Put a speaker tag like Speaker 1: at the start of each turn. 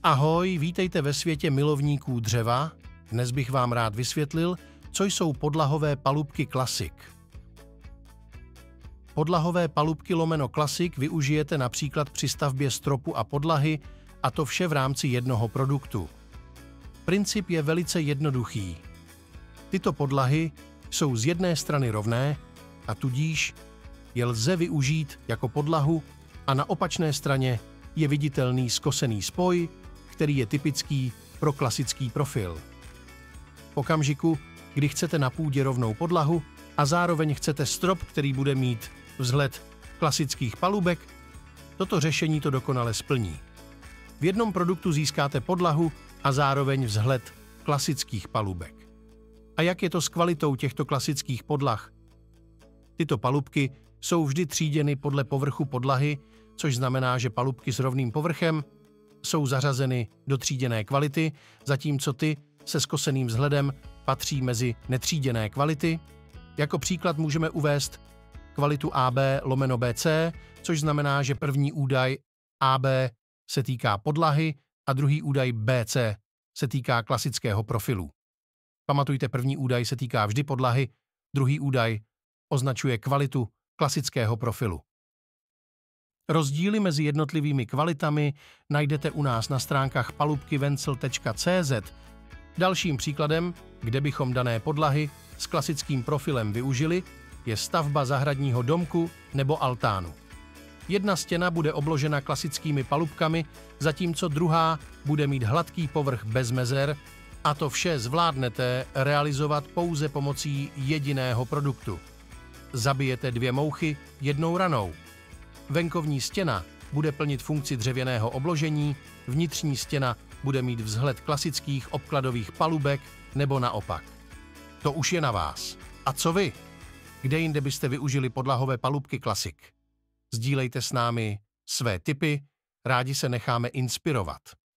Speaker 1: Ahoj, vítejte ve světě milovníků dřeva. Dnes bych vám rád vysvětlil, co jsou podlahové palubky Classic. Podlahové palubky lomeno Classic využijete například při stavbě stropu a podlahy, a to vše v rámci jednoho produktu. Princip je velice jednoduchý. Tyto podlahy jsou z jedné strany rovné a tudíž je lze využít jako podlahu a na opačné straně je viditelný skosený spoj, který je typický pro klasický profil. V okamžiku, kdy chcete na půdě rovnou podlahu a zároveň chcete strop, který bude mít vzhled klasických palubek, toto řešení to dokonale splní. V jednom produktu získáte podlahu a zároveň vzhled klasických palubek. A jak je to s kvalitou těchto klasických podlah? Tyto palubky jsou vždy tříděny podle povrchu podlahy, což znamená, že palubky s rovným povrchem jsou zařazeny do tříděné kvality, zatímco ty se skoseným vzhledem patří mezi netříděné kvality. Jako příklad můžeme uvést kvalitu AB/BC, což znamená, že první údaj AB se týká podlahy a druhý údaj BC se týká klasického profilu. Pamatujte, první údaj se týká vždy podlahy, druhý údaj označuje kvalitu klasického profilu. Rozdíly mezi jednotlivými kvalitami najdete u nás na stránkách palubkyvencel.cz. Dalším příkladem, kde bychom dané podlahy s klasickým profilem využili, je stavba zahradního domku nebo altánu. Jedna stěna bude obložena klasickými palubkami, zatímco druhá bude mít hladký povrch bez mezer, a to vše zvládnete realizovat pouze pomocí jediného produktu. Zabijete 2 mouchy jednou ranou. Venkovní stěna bude plnit funkci dřevěného obložení, vnitřní stěna bude mít vzhled klasických obkladových palubek nebo naopak. To už je na vás. A co vy? Kde jinde byste využili podlahové palubky Classic? Sdílejte s námi své tipy, rádi se necháme inspirovat.